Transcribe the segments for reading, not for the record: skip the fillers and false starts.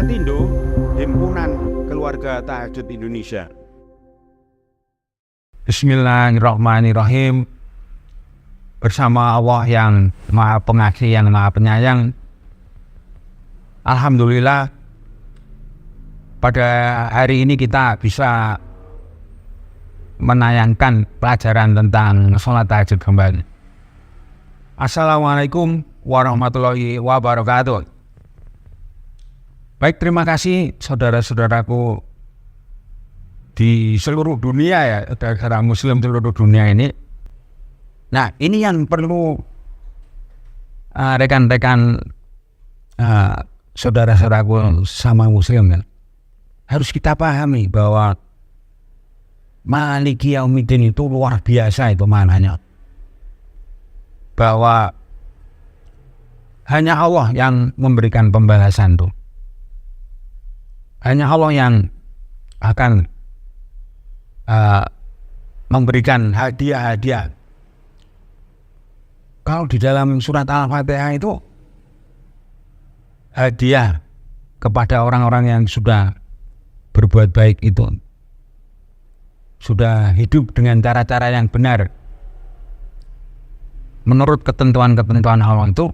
Hikmatindo, Himpunan Keluarga Tahajud Indonesia. Bismillahirrahmanirrahim. Bersama Allah yang Maha Pengasih, yang Maha Penyayang, alhamdulillah pada hari ini kita bisa menayangkan pelajaran tentang sholat tahajud kembali. Assalamualaikum warahmatullahi wabarakatuh. Baik, terima kasih saudara-saudaraku di seluruh dunia ya, saudara muslim seluruh dunia ini. Nah, ini yang perlu rekan-rekan saudara-saudaraku sama muslim kan, harus kita pahami bahwa Maliki Yaumiddin itu luar biasa itu maknanya. Bahwa hanya Allah yang memberikan pembalasan tuh. Hanya Allah yang akan memberikan hadiah-hadiah. Kalau di dalam surat Al-Fatihah itu hadiah kepada orang-orang yang sudah berbuat baik itu, sudah hidup dengan cara-cara yang benar menurut ketentuan-ketentuan Allah itu,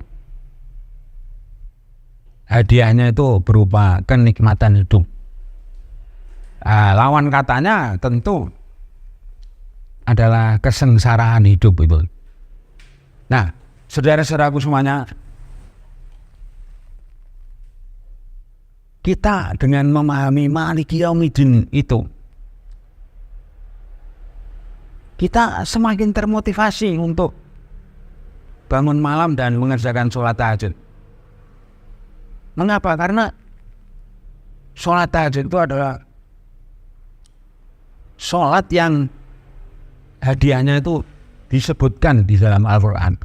hadiahnya itu berupa kenikmatan hidup. Lawan katanya tentu adalah kesengsaraan hidup itu. Nah, saudara-saudaraku semuanya, kita dengan memahami Maliki Yaumiddin itu, kita semakin termotivasi untuk bangun malam dan mengerjakan sholat tahajud. Mengapa? Karena sholat tahajud itu adalah sholat yang hadiahnya itu disebutkan di dalam Al-Quran.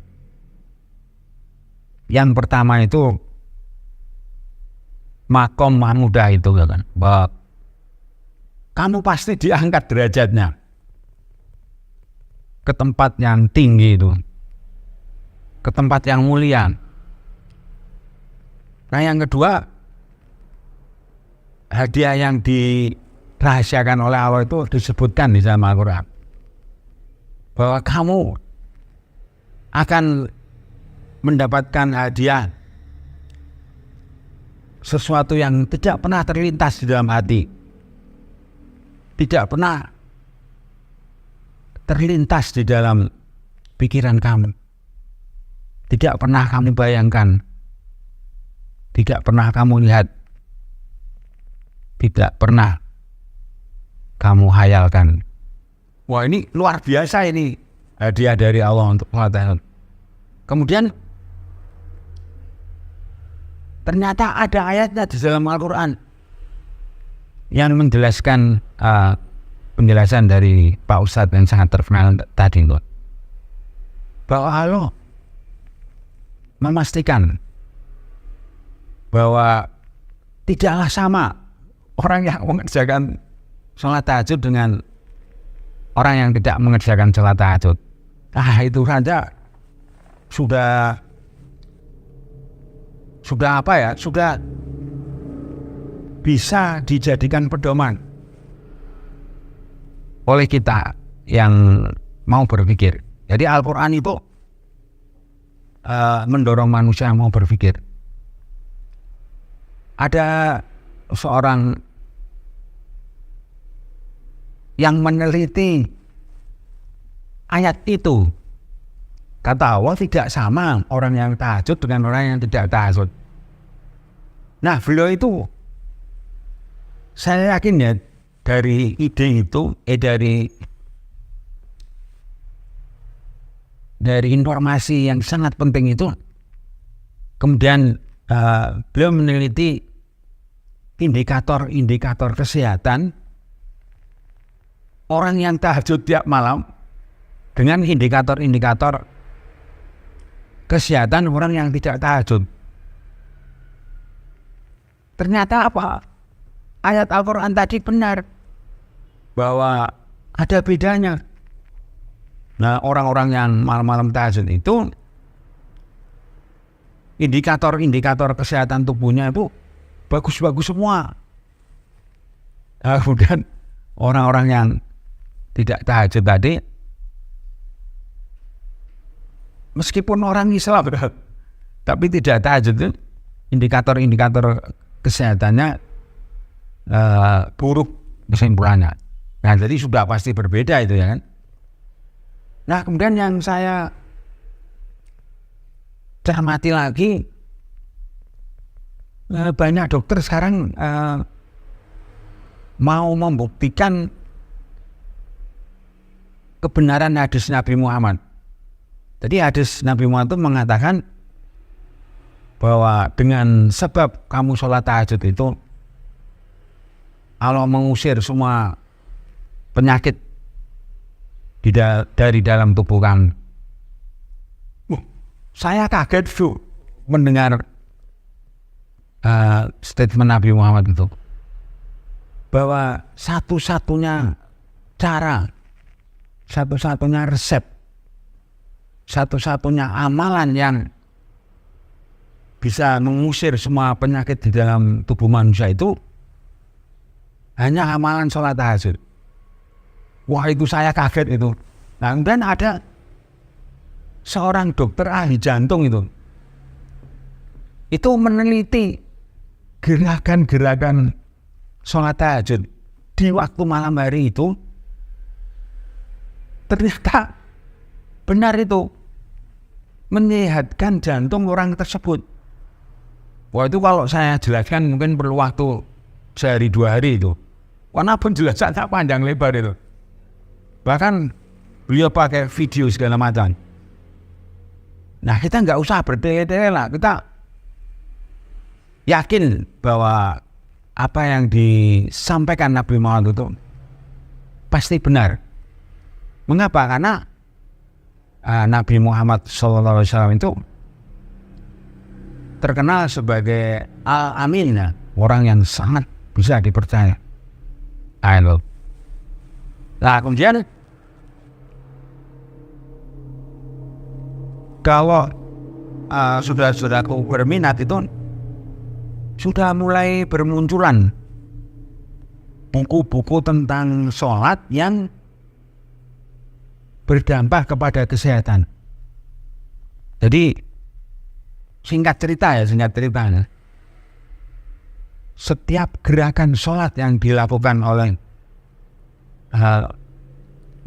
Yang pertama itu makom mahmudah itu kan, bahwa kamu pasti diangkat derajatnya ke tempat yang tinggi itu, ke tempat yang mulia. Nah, yang kedua, hadiah yang dirahasiakan oleh Allah itu disebutkan di dalam Al-Quran, bahwa kamu akan mendapatkan hadiah sesuatu yang tidak pernah terlintas di dalam hati, tidak pernah terlintas di dalam pikiran kamu, tidak pernah kamu bayangkan, tidak pernah kamu lihat, tidak pernah kamu hayalkan. Wah, ini luar biasa, ini hadiah dari Allah untuk sholat. Kemudian ternyata ada ayatnya di dalam Al-Quran yang menjelaskan penjelasan dari Pak Ustadz yang sangat terkenal tadi itu, bahwa Allah memastikan bahwa tidaklah sama orang yang mengerjakan sholat tahajud dengan orang yang tidak mengerjakan sholat tahajud. Nah, itu saja sudah apa ya, sudah bisa dijadikan pedoman oleh kita yang mau berpikir. Jadi Al-Quran itu mendorong manusia yang mau berpikir. Ada seorang yang meneliti ayat itu. Kata Allah, tidak sama orang yang tahajud dengan orang yang tidak tahajud. Nah, beliau itu, saya yakin ya, dari ide itu, dari informasi yang sangat penting itu, kemudian beliau meneliti indikator-indikator kesehatan orang yang tahajud tiap malam dengan indikator-indikator kesehatan orang yang tidak tahajud. Ternyata apa? Ayat Al-Quran tadi benar, bahwa ada bedanya. Nah, orang-orang yang malam-malam tahajud itu indikator-indikator kesehatan tubuhnya itu bagus-bagus semua. Nah, kemudian orang-orang yang tidak tahajud tadi, meskipun orang Islam tapi tidak tahajud itu indikator-indikator kesehatannya buruk kesimpulannya. Nah, jadi sudah pasti berbeda itu ya kan. Nah, kemudian yang saya cermati lagi, banyak dokter sekarang mau membuktikan kebenaran hadis Nabi Muhammad. Jadi hadis Nabi Muhammad itu mengatakan bahwa dengan sebab kamu sholat tahajud itu Allah mengusir semua penyakit dari dalam tubuh kamu. Saya kaget tuh mendengar statement Nabi Muhammad itu, bahwa satu-satunya cara, satu-satunya resep, satu-satunya amalan yang bisa mengusir semua penyakit di dalam tubuh manusia itu hanya amalan sholat tahajud. Wah, itu saya kaget itu. Nah, kemudian ada seorang dokter ahli jantung itu meneliti gerakan-gerakan sholat tahajud di waktu malam hari itu, ternyata benar itu menyehatkan jantung orang tersebut. Wah, itu kalau saya jelaskan mungkin perlu waktu sehari 2 hari itu. Karena penjelasannya panjang lebar itu. Bahkan beliau pakai video segala macam. Nah, kita nggak usah bertele-tele lah. Kita yakin bahwa apa yang disampaikan Nabi Muhammad itu pasti benar. Mengapa? Karena Nabi Muhammad SAW itu terkenal sebagai al-amin, orang yang sangat bisa dipercaya. Nah, kemudian kalau saudara-saudaraku berminat itu sudah mulai bermunculan buku-buku tentang sholat yang berdampak kepada kesehatan. Jadi singkat ceritanya, setiap gerakan sholat yang dilakukan oleh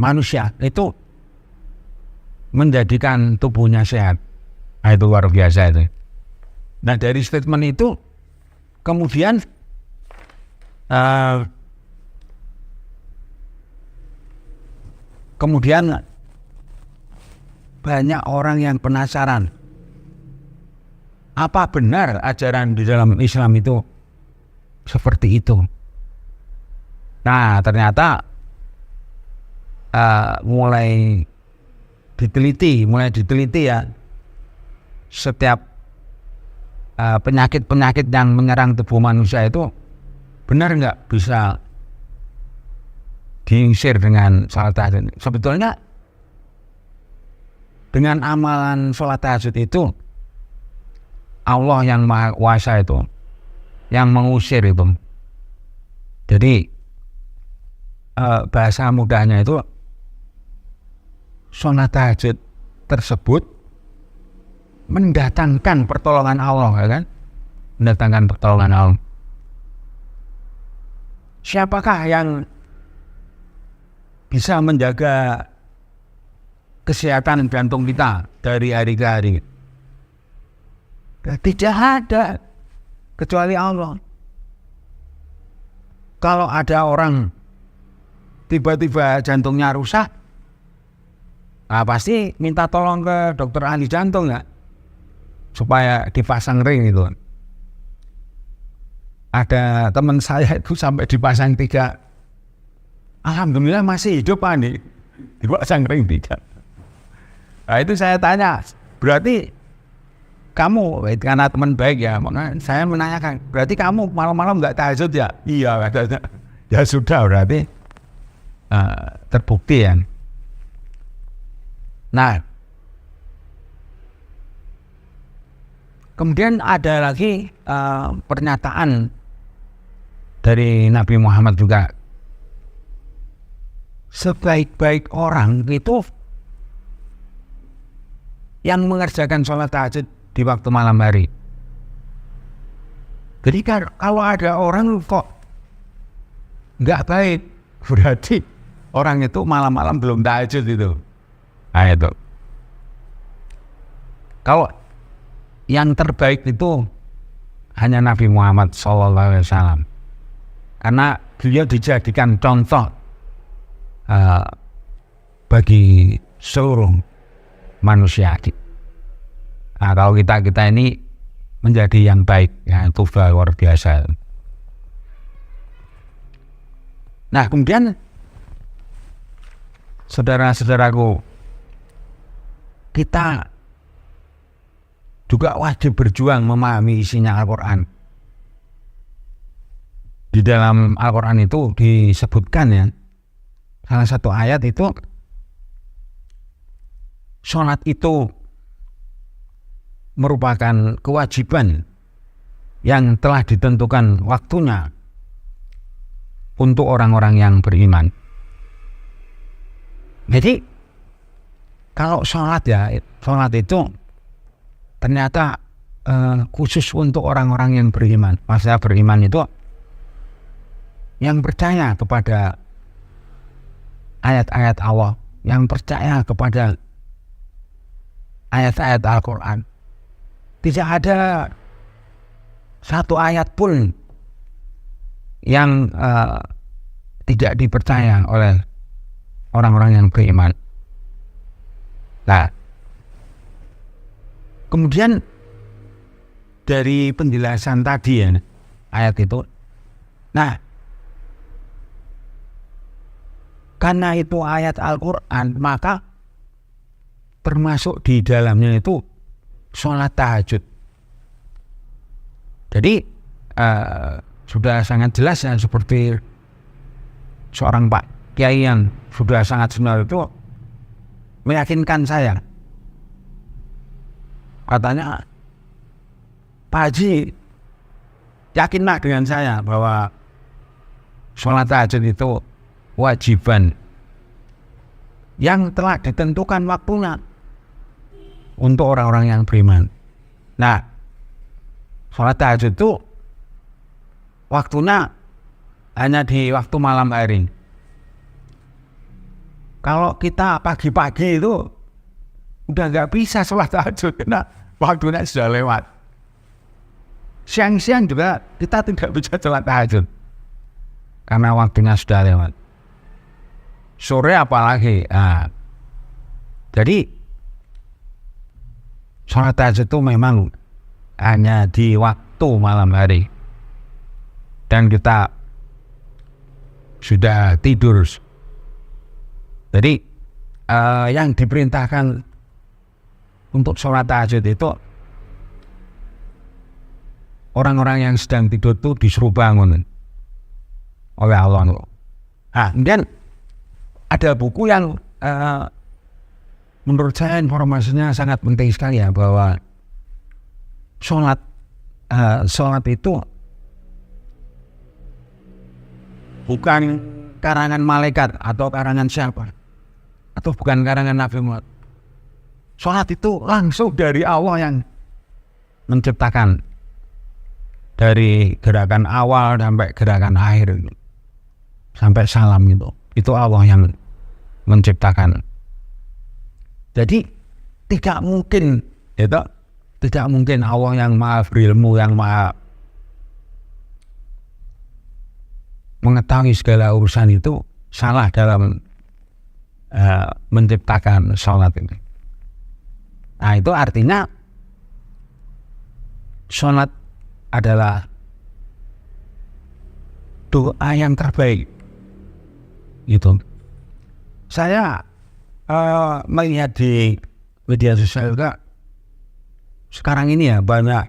manusia itu menjadikan tubuhnya sehat. Nah, itu luar biasa itu. Nah, dari statement itu kemudian banyak orang yang penasaran, apa benar ajaran di dalam Islam itu seperti itu. Nah, ternyata mulai diteliti ya, setiap penyakit-penyakit yang menyerang tubuh manusia itu benar nggak bisa diusir dengan sholat tahajud. Sebetulnya dengan amalan sholat tahajud itu Allah yang Maha Kuasa itu yang mengusir itu. Jadi bahasa mudahnya itu sholat tahajud tersebut mendatangkan pertolongan Allah, ya kan? Mendatangkan pertolongan Allah. Siapakah yang bisa menjaga kesehatan jantung kita dari hari ke hari? Tidak ada kecuali Allah. Kalau ada orang tiba-tiba jantungnya rusak, pasti minta tolong ke dokter ahli jantung ya, supaya dipasang ring itu. Ada teman saya itu sampai dipasang 3, alhamdulillah masih hidup Pak nih, dipasang ring 3. Nah, itu saya tanya, berarti kamu, karena teman baik ya, makanya saya menanyakan, berarti kamu malam-malam nggak tahajud ya? Iya katanya. Ya sudah, berarti terbukti ya. Nah, Kemudian ada lagi pernyataan dari Nabi Muhammad juga, sebaik-baik orang itu yang mengerjakan sholat tahajud di waktu malam hari. Jadi kalau ada orang kok nggak baik, berarti orang itu malam-malam belum tahajud itu. Nah itu. Kalau yang terbaik itu hanya Nabi Muhammad SAW, karena beliau dijadikan contoh bagi seluruh manusia. Nah, kalau kita ini menjadi yang baik, ya, itu luar biasa. Nah, kemudian saudara-saudaraku, kita juga wajib berjuang memahami isinya Al-Quran. Di dalam Al-Quran itu disebutkan, ya, salah satu ayat itu, sholat itu merupakan kewajiban yang telah ditentukan waktunya untuk orang-orang yang beriman. Jadi kalau sholat itu ternyata khusus untuk orang-orang yang beriman. Maksudnya beriman itu yang percaya kepada ayat-ayat Allah, yang percaya kepada ayat-ayat Al-Quran. Tidak ada satu ayat pun yang tidak dipercaya oleh orang-orang yang beriman. Nah, kemudian dari penjelasan tadi, ya, ayat itu, nah, karena itu ayat Al-Quran, maka termasuk di dalamnya itu sholat tahajud. Jadi sudah sangat jelas, ya, seperti seorang Pak Kiai yang sudah sangat senior itu meyakinkan saya. Katanya, Pak Haji, yakinlah dengan saya bahwa sholat tahajud itu wajiban yang telah ditentukan waktunya untuk orang-orang yang beriman. Nah, sholat tahajud itu waktunya hanya di waktu malam hari. Kalau kita pagi-pagi itu udah nggak bisa sholat tahajud karena waktunya sudah lewat. Siang-siang juga kita tidak bisa sholat tahajud karena waktunya sudah lewat. Sore apalagi. Nah, jadi sholat tahajud itu memang hanya di waktu malam hari dan kita sudah tidur. Jadi yang diperintahkan untuk sholat tahajud itu orang-orang yang sedang tidur itu disuruh bangun oleh Allah. Nah, kemudian ada buku yang menurut saya informasinya sangat penting sekali, ya, bahwa sholat itu bukan karangan malaikat atau karangan siapa, atau bukan karangan Nabi Muhammad. Sholat itu langsung dari Allah yang menciptakan, dari gerakan awal sampai gerakan akhir, sampai salam itu Allah yang menciptakan. Jadi tidak mungkin Allah yang maha berilmu, yang maha mengetahui segala urusan itu salah dalam menciptakan sholat ini. Nah, itu artinya sholat adalah doa yang terbaik. Gitu. Saya melihat di media sosial juga sekarang ini, ya, banyak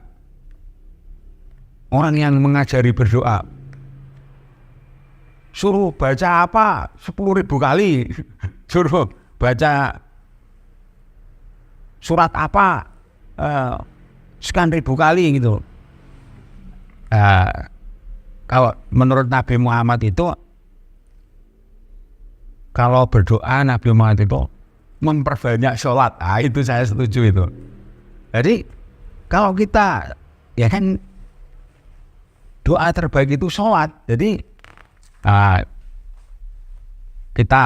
orang yang mengajari berdoa. Suruh baca apa 10.000 kali, suruh baca surat apa sekian ribu kali gitu. Kalau menurut Nabi Muhammad itu, kalau berdoa Nabi Muhammad itu memperbanyak sholat. Itu saya setuju itu. Jadi kalau kita ya kan doa terbaik itu sholat. Jadi kita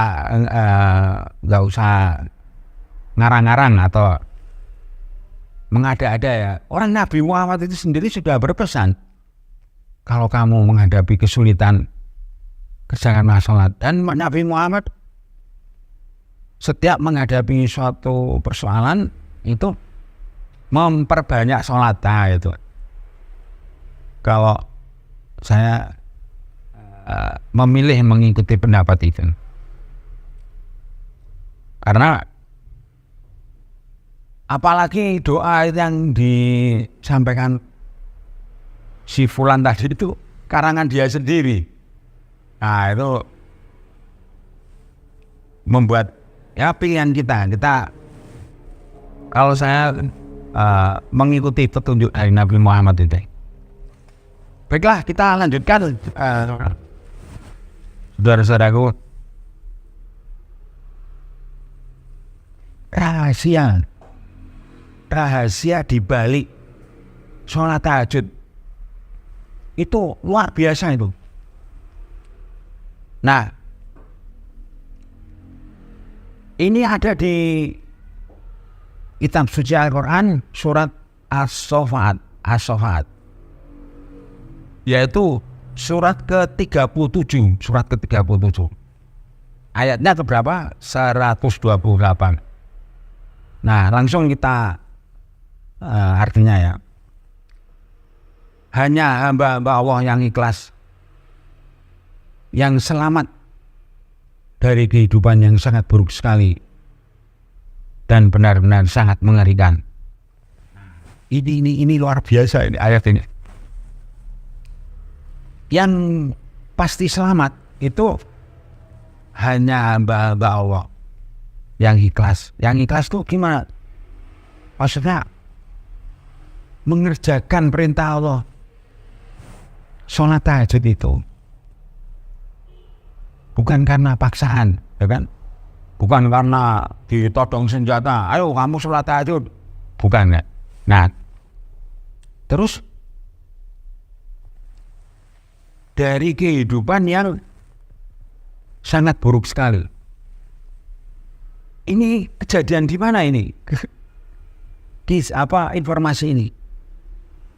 nggak usah ngarang-ngarang atau mengada-ada ya. Orang Nabi Muhammad itu sendiri sudah berpesan, kalau kamu menghadapi kesulitan, kerjakanlah sholat. Dan Nabi Muhammad setiap menghadapi suatu persoalan itu memperbanyak sholat. Itu kalau saya memilih mengikuti pendapat itu, karena apalagi doa yang disampaikan si Fulan tadi itu karangan dia sendiri. Nah itu membuat ya pilihan kita kalau saya mengikuti petunjuk dari Nabi Muhammad itu. Baiklah, kita lanjutkan, saudara-saudaraku. Rahasia di balik sholat tahajud itu luar biasa itu. Nah, ini ada di kitab suci Al-Quran surat As-Saffat, yaitu surat ke-37, ayatnya keberapa? 128. Nah, langsung kita artinya ya. Hanya hamba-hamba Allah yang ikhlas, yang selamat dari kehidupan yang sangat buruk sekali dan benar-benar sangat mengerikan. Ini luar biasa ini ayat ini. Yang pasti selamat itu hanya hamba-hamba Allah yang ikhlas. Yang ikhlas tuh gimana? Maksudnya mengerjakan perintah Allah. Sholat tahajud itu bukan karena paksaan, ya kan? Bukan karena ditodong senjata, ayo kamu sholat tahajud, bukan ya? Nah, terus dari kehidupan yang sangat buruk sekali. Ini kejadian di mana ini? Informasi ini?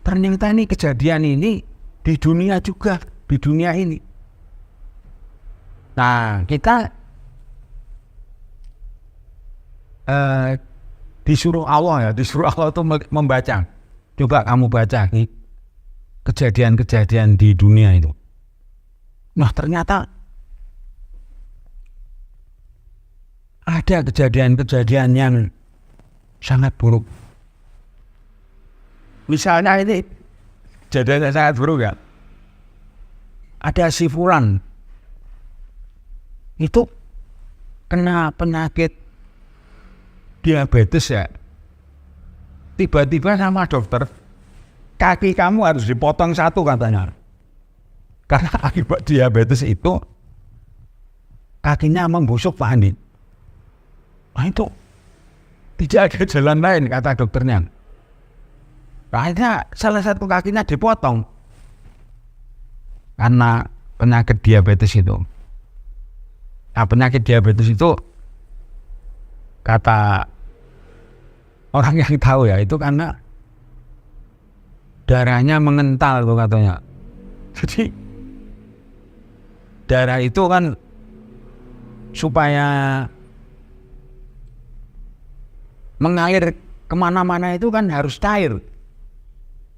Ternyata ini kejadian ini di dunia juga, di dunia ini. Nah, kita disuruh Allah itu membaca. Coba kamu baca nih kejadian-kejadian di dunia itu. Nah, ternyata ada kejadian-kejadian yang sangat buruk. Misalnya ini kejadian yang sangat buruk ya. Ada si Fulan itu kena penyakit diabetes ya. Tiba-tiba sama dokter, kaki kamu harus dipotong satu katanya. Karena akibat diabetes itu kakinya membusuk, Pak Andi. Nah itu tidak ada jalan lain kata dokternya. Akhirnya salah satu kakinya dipotong karena penyakit diabetes itu. Nah, penyakit diabetes itu kata orang yang tahu ya, itu karena darahnya mengental tuh katanya. Jadi darah itu kan supaya mengalir kemana-mana itu kan harus cair,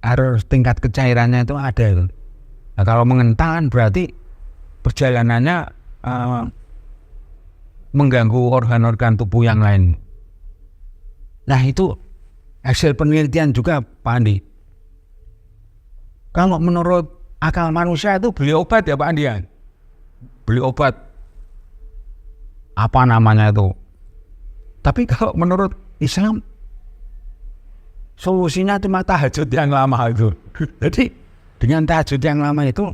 harus tingkat kecairannya itu ada itu. Nah, kalau mengental kan berarti perjalanannya mengganggu organ-organ tubuh yang lain. Nah itu hasil penelitian juga Pak Andi. Kalau menurut akal manusia itu beli obat ya Pak Andi ya, beli obat apa namanya itu. Tapi kalau menurut Islam solusinya cuma tahajud yang lama itu. Jadi dengan tahajud yang lama itu,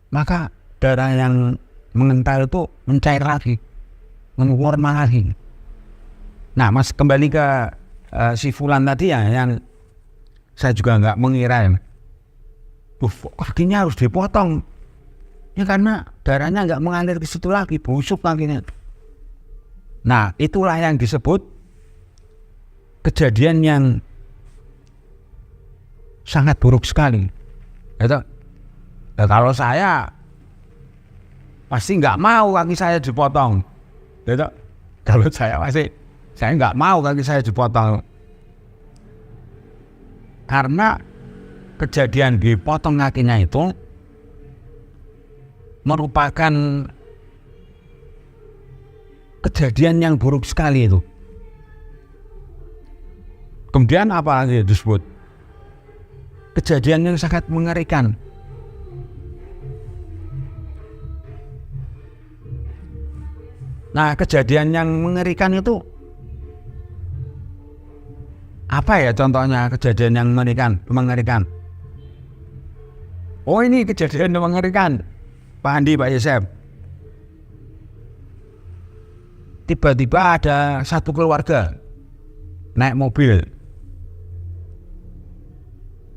maka darah yang mengental itu mencair lagi, mengukur lagi. Nah, Mas kembali ke si Fulan tadi ya, yang saya juga nggak mengira ya. Kakinya harus dipotong. Ya karena darahnya nggak mengalir ke situ lagi, busuk kakinya. Nah, itulah yang disebut kejadian yang sangat buruk sekali. Gitu. Nah, kalau saya pasti nggak mau kaki saya dipotong. Gitu. Kalau saya nggak mau kaki saya dipotong. Karena kejadian dipotong kakinya itu merupakan kejadian yang buruk sekali itu. Kemudian apa lagi disebut? Kejadian yang sangat mengerikan. Nah, kejadian yang mengerikan itu apa ya contohnya kejadian yang mengerikan? Oh, ini kejadian yang mengerikan. Pak Andi, Pak Yosef. Tiba-tiba ada satu keluarga naik mobil.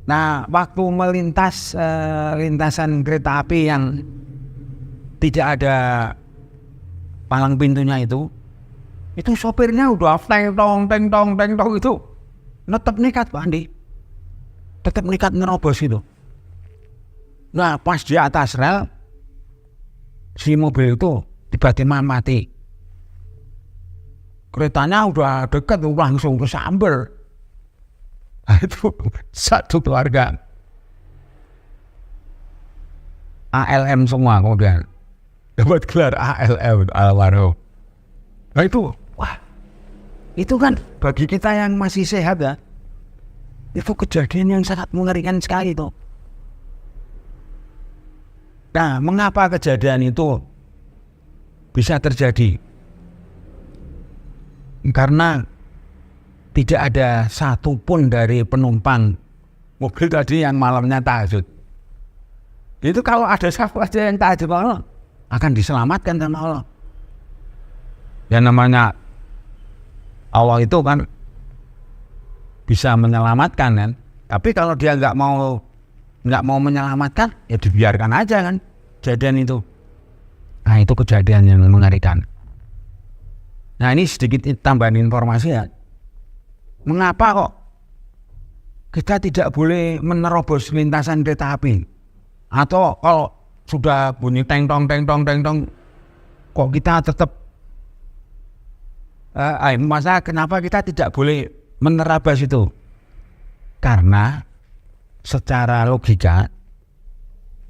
Nah, waktu melintas lintasan kereta api yang tidak ada palang pintunya itu sopirnya udah teng tong itu tetap nekat Pak Andi, tetap nekat nerobos itu. Nah, pas di atas rel si mobil itu tiba-tiba mati. Keretanya udah dekat langsung kesamber. Nah, itu satu keluarga ALM semua kemudian dapat gelar ALM almarhum. Nah itu, wah, itu kan bagi kita yang masih sehat ya, itu kejadian yang sangat mengerikan sekali itu. Nah, mengapa kejadian itu bisa terjadi? Karena tidak ada satupun dari penumpang mobil tadi yang malamnya tahajud. Itu kalau ada satu aja yang tahajud malam, akan diselamatkan sama Allah. Ya namanya Allah itu kan bisa menyelamatkan kan. Tapi kalau dia nggak mau menyelamatkan, ya dibiarkan aja kan kejadian itu. Nah, itu kejadian yang mengerikan. Nah, ini sedikit tambahan informasi ya. Mengapa kok kita tidak boleh menerobos lintasan kereta api? Atau kalau sudah bunyi teng tong kok kita tetap masa kenapa kita tidak boleh menerabas itu? Karena secara logika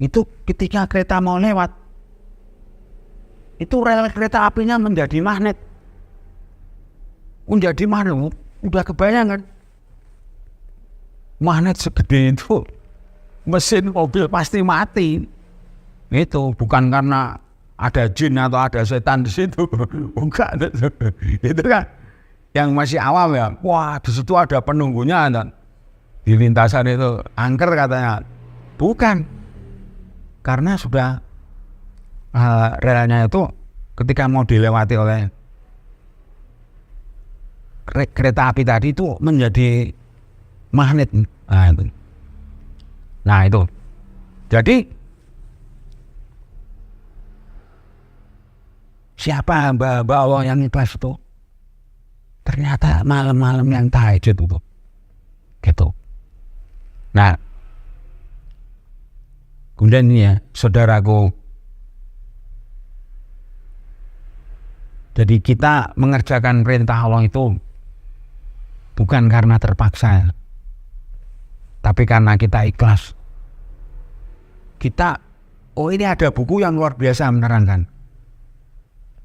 itu ketika kereta mau lewat itu rel kereta apinya menjadi magnet. Udah kebayang kan? Magnet segede itu mesin mobil pasti mati. Itu bukan karena ada jin atau ada setan di situ, bukan. Itu kan yang masih awam ya. Wah, di situ ada penunggunya kan? Di lintasan itu angker katanya. Bukan, karena sudah relnya itu ketika mau dilewati oleh kereta api tadi itu menjadi magnet. Nah itu. Jadi siapa hamba-hamba Allah yang ikhlas itu? Ternyata malam-malam yang tahajud itu. Gitu. Nah, kemudian ini ya, saudaraku. Jadi kita mengerjakan perintah Allah itu bukan karena terpaksa, tapi karena kita ikhlas. Ini ada buku yang luar biasa menerangkan.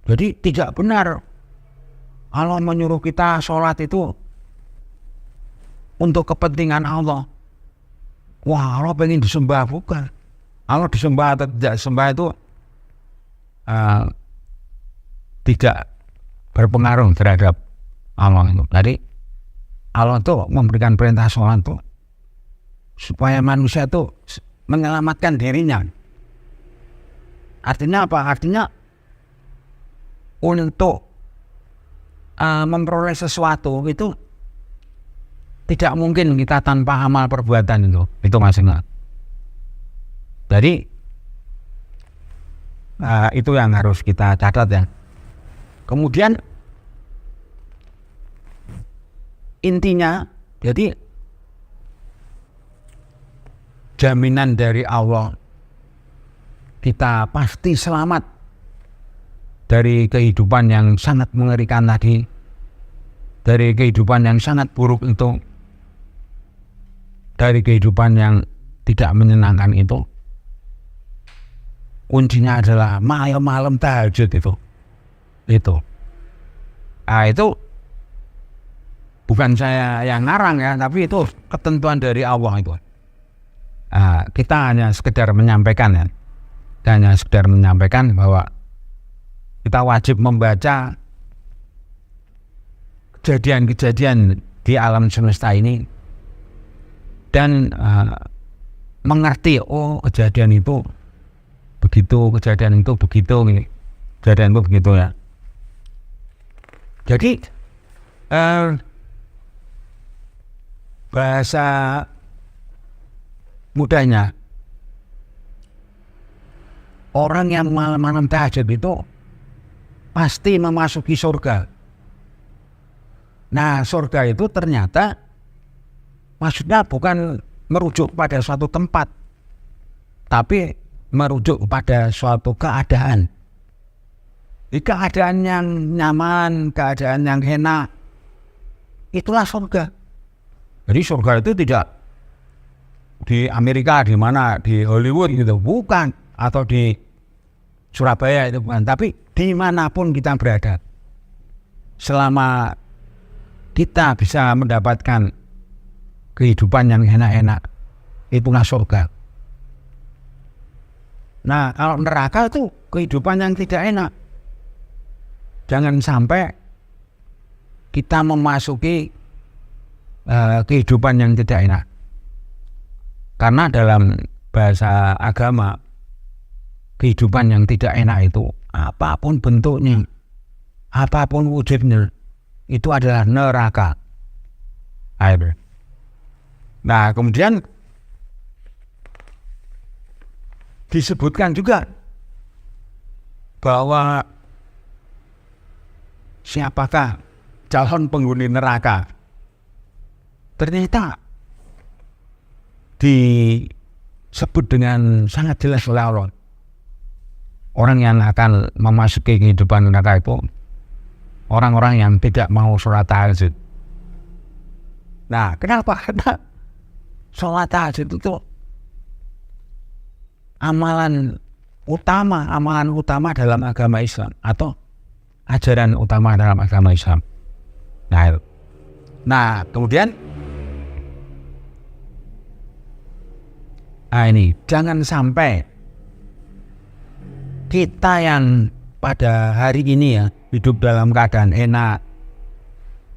Jadi tidak benar Allah menyuruh kita sholat itu untuk kepentingan Allah. Wah, Allah pengen disembah, bukan. Allah disembah atau tidak disembah itu tidak berpengaruh terhadap Allah itu. Jadi Allah tuh memberikan perintah sholat tuh supaya manusia tuh menyelamatkan dirinya. Artinya apa? Artinya untuk memperoleh sesuatu itu tidak mungkin kita tanpa amal perbuatan itu maksudnya. Jadi itu yang harus kita catat ya. Kemudian intinya, jadi jaminan dari Allah kita pasti selamat dari kehidupan yang sangat mengerikan tadi, dari kehidupan yang sangat buruk itu, dari kehidupan yang tidak menyenangkan itu. Kuncinya adalah malam-malam tahajud itu. Itu bukan saya yang ngarang ya, tapi itu ketentuan dari Allah itu. Kita hanya sekedar menyampaikan ya, bahwa kita wajib membaca kejadian-kejadian di alam semesta ini dan mengerti, oh kejadian itu begitu, kejadian itu begitu ya. Jadi bahasa mudahnya, orang yang malam-malam tahajud itu pasti memasuki surga. Nah, surga itu ternyata maksudnya bukan merujuk pada suatu tempat, tapi merujuk pada suatu keadaan. Di keadaan yang nyaman, keadaan yang enak, itulah surga. Jadi surga itu tidak di Amerika, di mana, di Hollywood gitu, bukan, atau di Surabaya itu bukan, tapi dimanapun kita berada, selama kita bisa mendapatkan kehidupan yang enak-enak, itulah surga. Nah, kalau neraka itu kehidupan yang tidak enak. Jangan sampai kita memasuki kehidupan yang tidak enak. Karena dalam bahasa agama, kehidupan yang tidak enak itu apapun bentuknya, apapun wujudnya, itu adalah neraka. Nah, kemudian disebutkan juga bahwa siapakah calon penghuni neraka. Ternyata disebut dengan sangat jelas oleh Allah. Orang yang akan memasuki kehidupan neraka itu orang-orang yang tidak mau sholat tahajud. Nah, kenapa? Karena sholat tahajud itu amalan utama dalam agama Islam, atau ajaran utama dalam agama Islam. Nah, kemudian ini jangan sampai kita yang pada hari ini ya hidup dalam keadaan enak,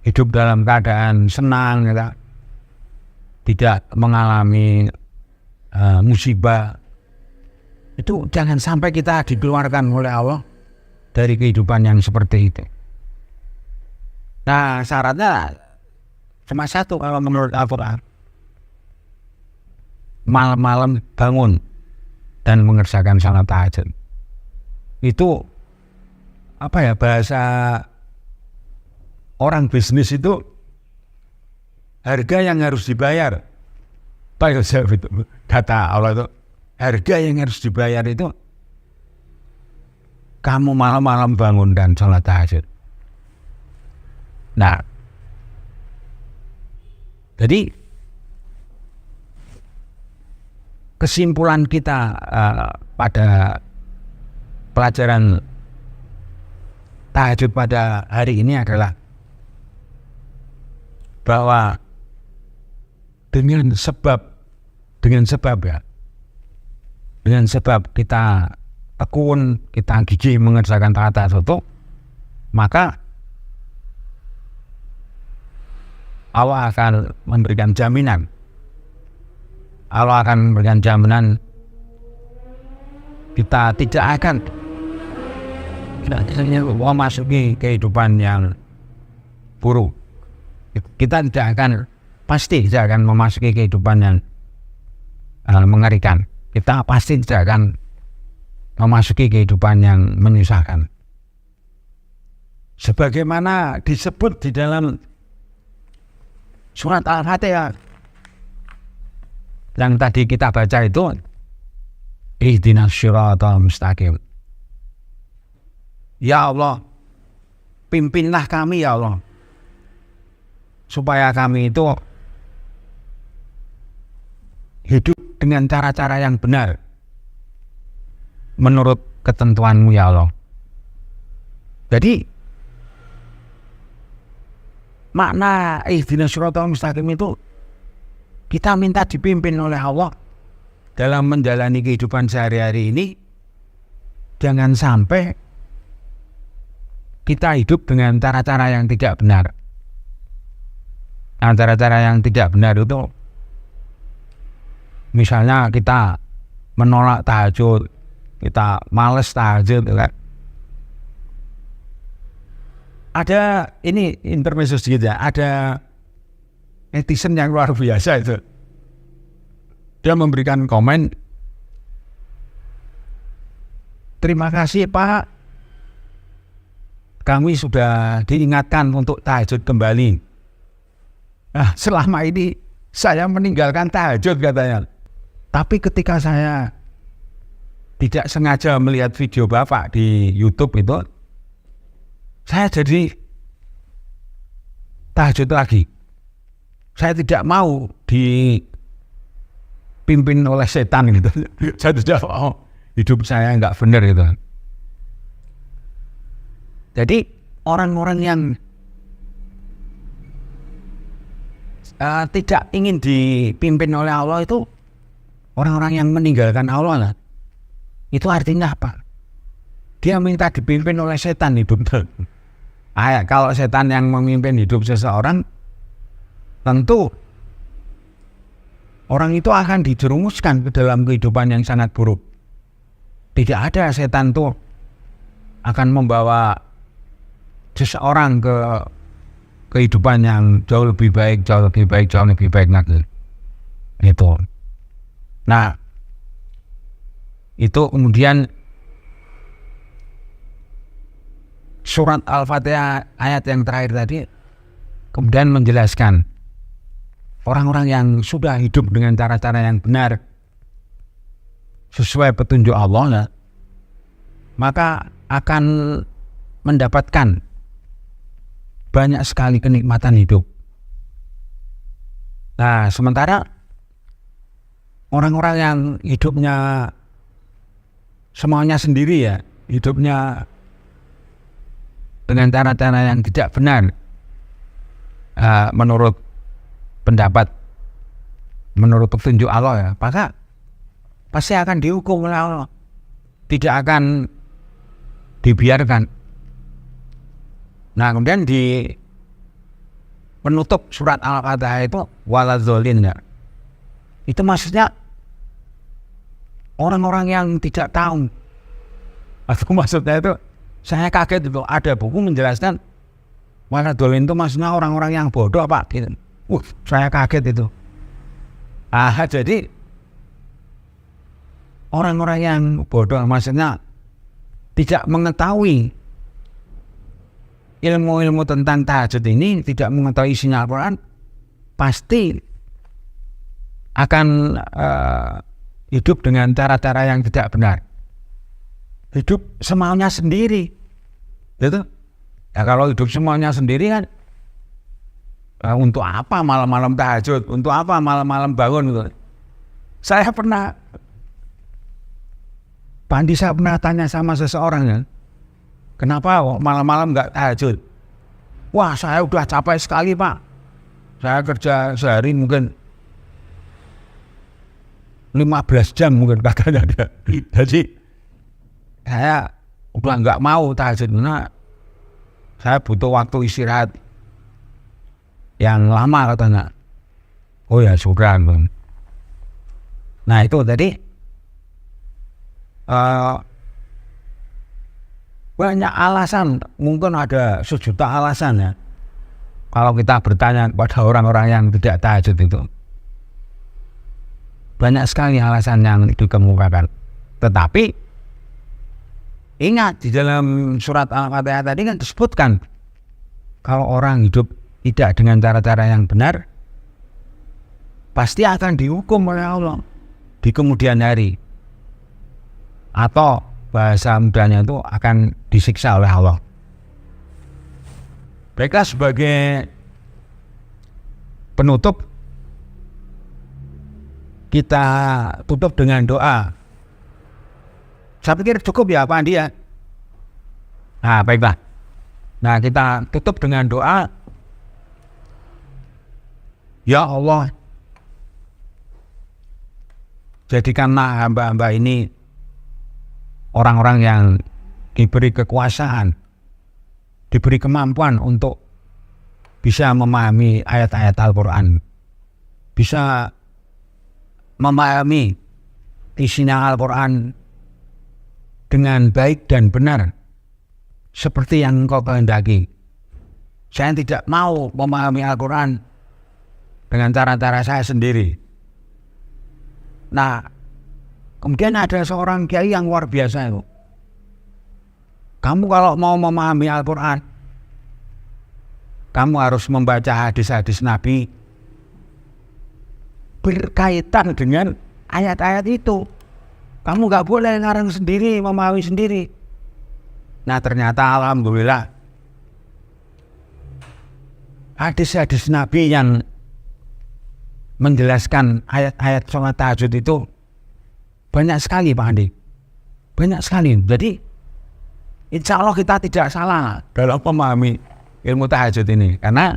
hidup dalam keadaan senang, ya, tidak mengalami musibah, itu jangan sampai kita dikeluarkan oleh Allah dari kehidupan yang seperti itu. Nah, syaratnya cuma satu kalau menurut Al-Quran: malam-malam bangun dan mengerjakan salat tahajud. Itu apa ya, bahasa orang bisnis itu harga yang harus dibayar. Kata Allah itu, harga yang harus dibayar itu kamu malam-malam bangun dan sholat tahajud. Nah, jadi kesimpulan kita pada pelajaran tahajud pada hari ini adalah bahwa dengan sebab kita tekun, kita gigih mengerjakan tahajud itu, maka Allah akan memberikan jaminan. Allah akan memberikan jaminan kita tidak akan memasuki kehidupan yang buruk. Kita pasti tidak akan memasuki kehidupan yang mengerikan. Kita pasti tidak akan memasuki kehidupan yang menyusahkan. Sebagaimana disebut di dalam surat Al-Fatihah yang tadi kita baca itu, ihdinas syiratal mustaqim. Ya Allah, pimpinlah kami ya Allah, supaya kami itu hidup dengan cara-cara yang benar menurut ketentuan-Mu ya Allah. Jadi makna ihdinas syiratal mustaqim itu kita minta dipimpin oleh Allah dalam menjalani kehidupan sehari-hari ini. Jangan sampai kita hidup dengan cara-cara yang tidak benar. Nah, cara-cara yang tidak benar itu misalnya kita menolak tahajud, kita males tahajud, kan? Ada ini intermezzo sedikit ya, ada netizen yang luar biasa itu. Dia memberikan komen, terima kasih Pak, kami sudah diingatkan untuk tahajud kembali. Nah, selama ini saya meninggalkan tahajud katanya. Tapi ketika saya tidak sengaja melihat video Bapak di YouTube itu, saya jadi tahajud lagi. Saya tidak mau dipimpin oleh setan gitu. Saya tidak mau, hidup saya nggak benar gitu. Jadi orang-orang yang tidak ingin dipimpin oleh Allah itu orang-orang yang meninggalkan Allah lah. Itu artinya apa? Dia minta dipimpin oleh setan hidupnya. Kalau setan yang memimpin hidup seseorang, tentu orang itu akan dijerumuskan ke dalam kehidupan yang sangat buruk. Tidak ada setan itu akan membawa seseorang ke kehidupan yang jauh lebih baik lagi. Itu. Nah, itu kemudian surat Al-Fatihah ayat yang terakhir tadi kemudian menjelaskan orang-orang yang sudah hidup dengan cara-cara yang benar sesuai petunjuk Allah, maka akan mendapatkan banyak sekali kenikmatan hidup. Nah, sementara orang-orang yang hidupnya semuanya sendiri ya, hidupnya dengan cara-cara yang tidak benar, menurut pendapat, menurut petunjuk Allah ya, maka pasti akan dihukum oleh Allah, tidak akan dibiarkan. Nah, kemudian di penutup surat Al-Fatihah itu waladzolin ya, itu maksudnya orang-orang yang tidak tahu. Atau maksudnya itu saya kaget itu ada buku menjelaskan waladzolin itu maksudnya orang-orang yang bodoh apa gitu. Saya kaget itu. Jadi orang-orang yang bodoh maksudnya tidak mengetahui ilmu-ilmu tentang tahajud ini, tidak mengetahui isinya Al-Quran, pasti akan hidup dengan cara-cara yang tidak benar. Hidup semaunya sendiri. Gitu. Ya kalau hidup semaunya sendiri kan, untuk apa malam-malam tahajud? Untuk apa malam-malam bangun? Gitu. Saya pernah tanya sama seseorang ya, kenapa malam-malam nggak tahajud? Wah, saya udah capek sekali Pak. Saya kerja sehari mungkin 15 jam mungkin katanya dia. Jadi saya udah nggak mau tahajud, karena saya butuh waktu istirahat yang lama katanya. Oh ya sudah. Nah itu tadi banyak alasan, mungkin ada sejuta alasan ya. Kalau kita bertanya kepada orang-orang yang tidak tahajud itu, banyak sekali alasan yang dikemukakan. Tetapi ingat di dalam surat Al-Fatihah tadi kan disebutkan kalau orang hidup tidak dengan cara-cara yang benar, pasti akan dihukum oleh Allah di kemudian hari, atau bahasa mudahnya itu akan disiksa oleh Allah. Baiklah, sebagai penutup kita tutup dengan doa. Saya pikir cukup ya Pak Andi ya. Nah baiklah. Nah kita tutup dengan doa. Ya Allah, jadikanlah hamba-hamba ini orang-orang yang diberi kekuasaan, diberi kemampuan untuk bisa memahami ayat-ayat Al-Quran, bisa memahami isinya Al-Quran dengan baik dan benar seperti yang Engkau kehendaki. Saya tidak mau memahami Al-Quran dengan cara-cara saya sendiri. Nah, kemudian ada seorang kiai yang luar biasa itu. Kamu kalau mau memahami Al-Quran, kamu harus membaca hadis-hadis Nabi berkaitan dengan ayat-ayat itu. Kamu gak boleh ngarang sendiri, memahami sendiri. Nah ternyata alhamdulillah hadis-hadis Nabi yang menjelaskan ayat-ayat sholat tahajud itu banyak sekali Pak Andi. Banyak sekali. Jadi insya Allah kita tidak salah dalam memahami ilmu tahajud ini. Karena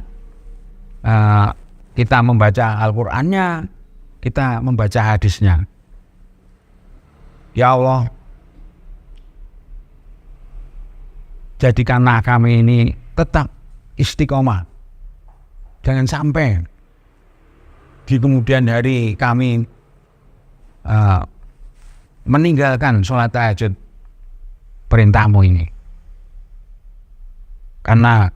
kita membaca Al-Qurannya, kita membaca hadisnya. Ya Allah, jadikanlah kami ini tetap istiqomah. Jangan sampai di kemudian hari kami meninggalkan sholat tahajud perintahmu ini. Karena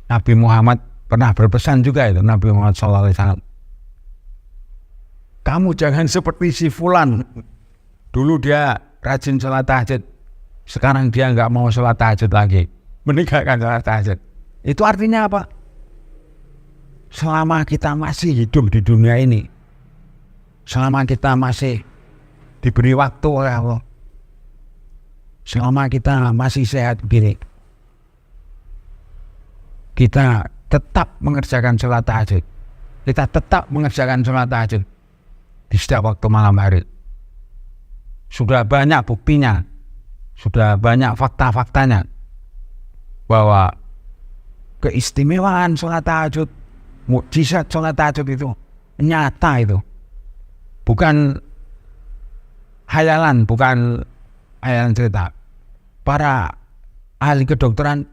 Nabi Muhammad pernah berpesan juga itu, Nabi Muhammad SAW. Kamu jangan seperti si fulan. Dulu dia rajin sholat tahajud, sekarang dia nggak mau sholat tahajud lagi, meninggalkan sholat tahajud. Itu artinya apa? Selama kita masih hidup di dunia ini, selama kita masih diberi waktu oleh Allah, selama kita masih sehat begini, kita tetap mengerjakan sholat tahajud. Kita tetap mengerjakan sholat tahajud di setiap waktu malam hari. Sudah banyak buktinya, sudah banyak fakta-faktanya bahwa keistimewaan sholat tahajud, mukjizat sholat tahajud itu nyata itu. Bukan hayalan, bukan hayalan cerita. Para ahli kedokteran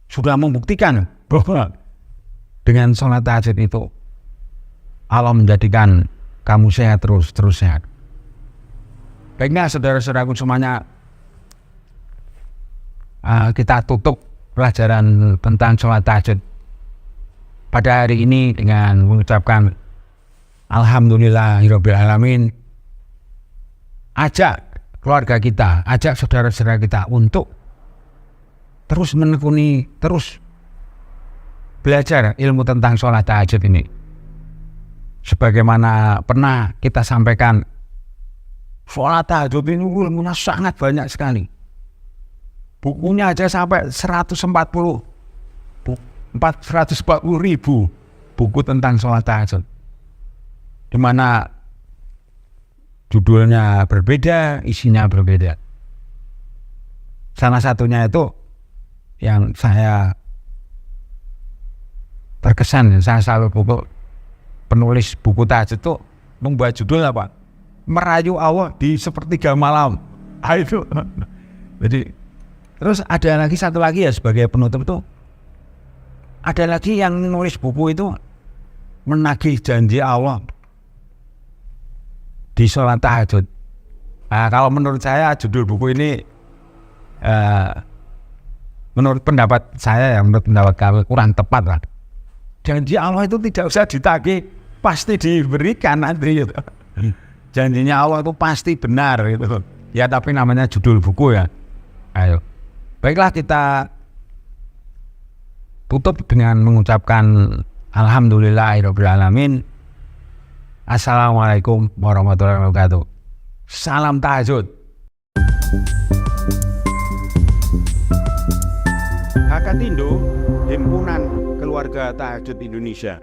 sudah membuktikan bahwa dengan sholat tahajud itu Allah menjadikan kamu sehat terus sehat. Baiklah saudara-saudaraku semuanya, kita tutup pelajaran tentang sholat tahajud pada hari ini dengan mengucapkan Alhamdulillahirabbil alamin. Ajak keluarga kita, ajak saudara-saudara kita untuk terus menekuni, terus belajar ilmu tentang sholat tahajud ini. Sebagaimana pernah kita sampaikan, sholat tahajud ini ilmunya sangat banyak sekali. Bukunya aja sampai 140 ribu buku tentang sholat tahajud, di mana judulnya berbeda, isinya berbeda. Salah satunya itu yang saya terkesan, saya selalu penulis buku tahajud itu membuat judul apa? Merayu Allah di sepertiga malam. Itu. Jadi terus ada lagi satu lagi ya sebagai penutup itu, Ada lagi yang nulis buku itu menagih janji Allah di sholat tahajud. Nah, kalau menurut saya judul buku ini menurut pendapat saya, menurut pendapat kami kurang tepat lah. Janji Allah itu tidak usah ditagih, pasti diberikan nanti gitu. Janjinya Allah itu pasti benar gitu. Ya tapi namanya judul buku ya. Ayo, baiklah kita tutup dengan mengucapkan alhamdulillahirabbil alamin. Assalamualaikum warahmatullahi wabarakatuh. Salam tahajud. Hakatindo, Himpunan Keluarga Tahajud Indonesia.